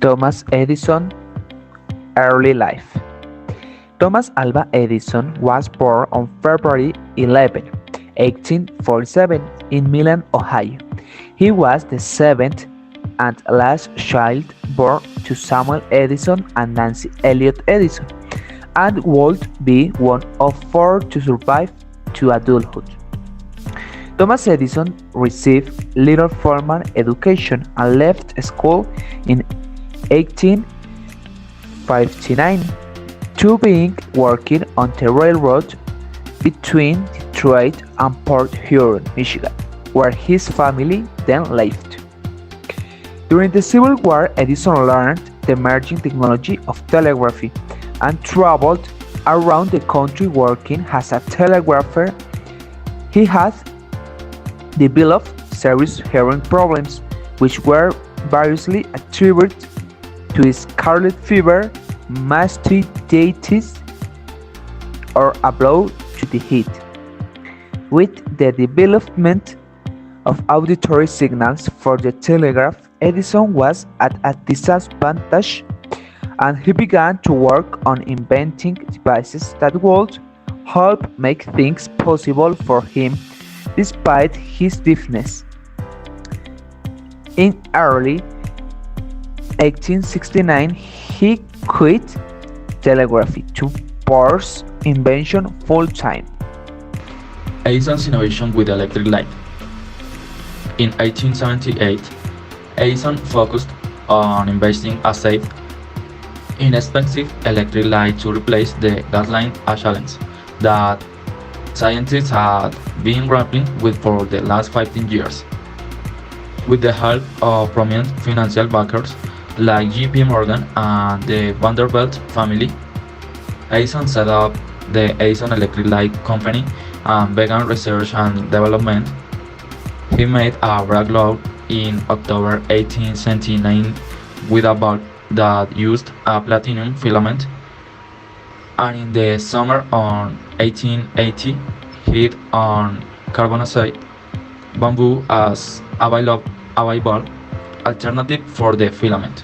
Thomas Edison early life. Thomas Alva Edison was born on February 11, 1847 in Milan, Ohio. He was the seventh and last child born to Samuel Edison and Nancy Elliott Edison, and would be one of four to survive to adulthood. Thomas Edison received little formal education and left school in 1859 to begin working on the railroad between Detroit and Port Huron, Michigan, where his family then lived. During the Civil War, Edison learned the emerging technology of telegraphy and traveled around the country working as a telegrapher. He had developed serious hearing problems, which were variously attributed to scarlet fever, mastitis, or a blow to the head. With the development of auditory signals for the telegraph, Edison was at a disadvantage, and he began to work on inventing devices that would help make things possible for him despite his deafness. In early 1869, he quit telegraphy to pursue invention full-time. Edison's innovation with the electric light. In 1878, Edison focused on inventing a safe, inexpensive electric light to replace the gaslight challenge that scientists had been grappling with for the last 15 years. With the help of prominent financial backers like J.P. Morgan and the Vanderbilt family, Edison set up the Edison Electric Light Company and began research and development. He made a brake load in October 1879 with a bulb that used a platinum filament, and in the summer of 1880 he hit on carbonaceous bamboo as available alternative for the filament,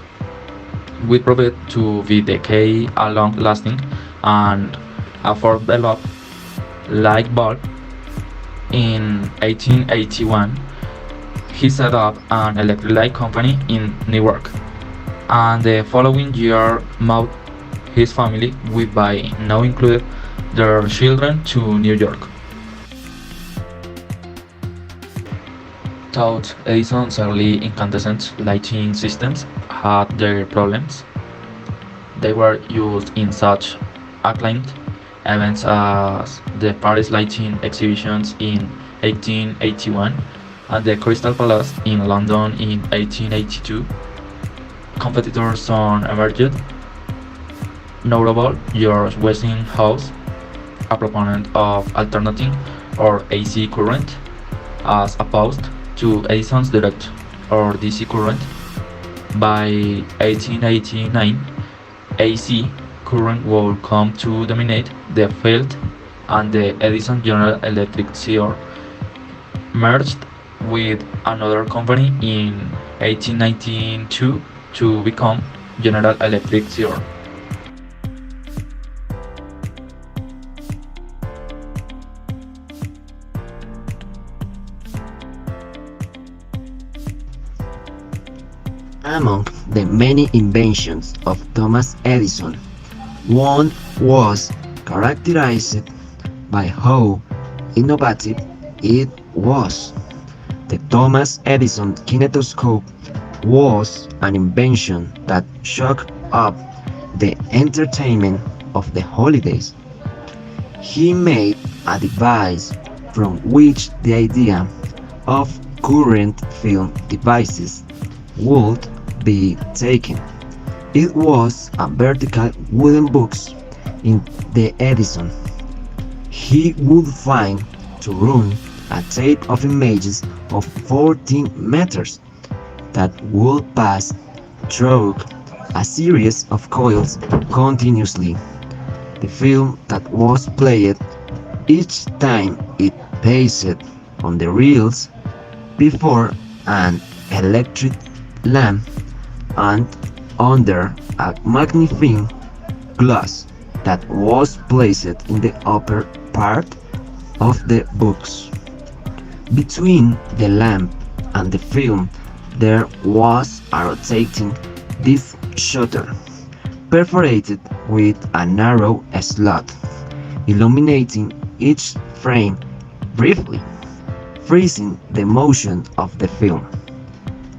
which proved to be the key a long-lasting and affordable light bulb. In 1881, he set up an electric light company in Newark, and the following year moved his family, with by now included their children, to New York. Though Edison's early incandescent lighting systems had their problems, they were used in such acclaimed events as the Paris Lighting Exhibitions in 1881 and the Crystal Palace in London in 1882. Competitors soon emerged, notable George Westinghouse, a proponent of alternating or AC current, as opposed to Edison's direct or DC current. By 1889, AC current would come to dominate the field, and the Edison General Electric CR merged with another company in 1892 to become General Electric CR. Among the many inventions of Thomas Edison, one was characterized by how innovative it was. The Thomas Edison kinetoscope was an invention that shook up the entertainment of the holidays. He made a device from which the idea of current film devices would be taken. It was a vertical wooden box in the Edison. He would find to run a tape of images of 14 meters that would pass through a series of coils continuously. The film that was played each time it passed on the reels before an electric lamp, and under a magnifying glass that was placed in the upper part of the box. Between the lamp and the film there was a rotating disc shutter, perforated with a narrow slot, illuminating each frame briefly, freezing the motion of the film.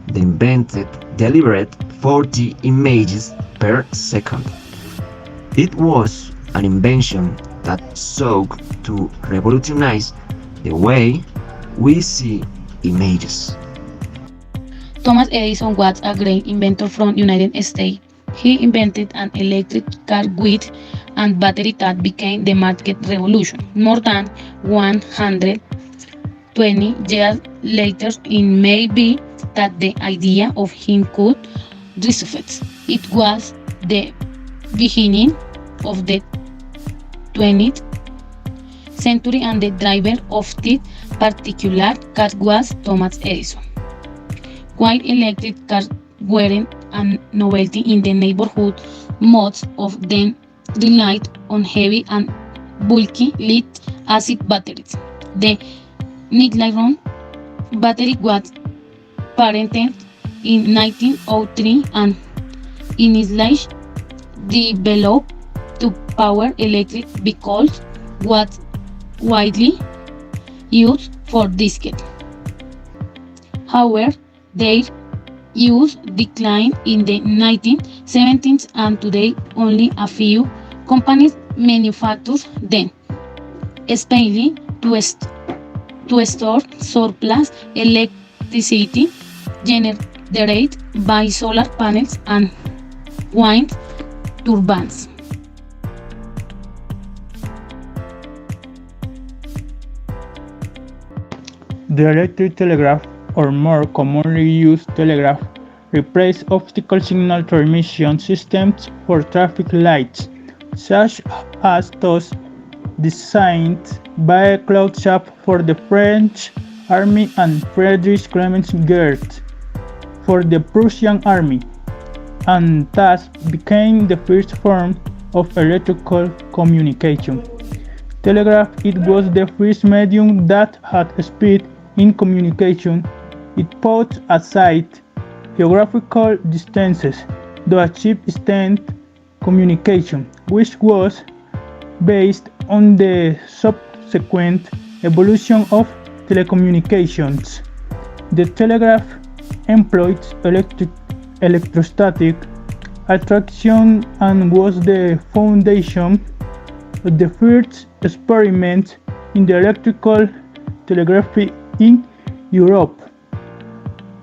The invented delivered 40 images per second. It was an invention that sought to revolutionize the way we see images. Thomas Edison was a great inventor from United States. He invented an electric car with a battery that became the market revolution. More than 120 years later, it may be that the idea of him could resurface. It was the beginning of the 20th century, and the driver of this particular car was Thomas Edison. While electric cars weren't a novelty in the neighborhood, most of them relied on heavy and bulky lead-acid batteries. The nickel-iron battery was patented in 1903 and initially developed to power electric vehicles was widely used for discrete. However, their use declined in the 1970s, and today only a few companies manufacture them, especially to store surplus electricity generated by solar panels and wind turbines. The electric telegraph, or more commonly used telegraph, replaced optical signal transmission systems for traffic lights, such as those designed by Claude Chappe for the French Army and Friedrich Clemens Goethe for the Prussian Army, and thus became the first form of electrical communication. Telegraph, it was the first medium that had speed in communication. It put aside geographical distances to achieve instant communication, which was based on the subsequent evolution of telecommunications. The telegraph employed electrostatic attraction and was the foundation of the first experiment in the electrical telegraphy in Europe,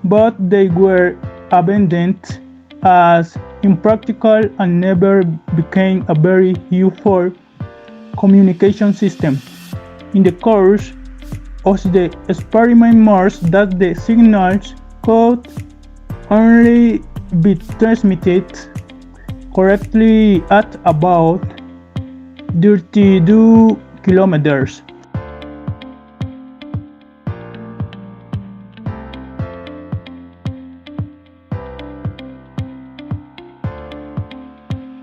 but they were abandoned as impractical and never became a very useful communication system. In the course of the experiment, most that the signals could only be transmitted correctly at about 32 kilometers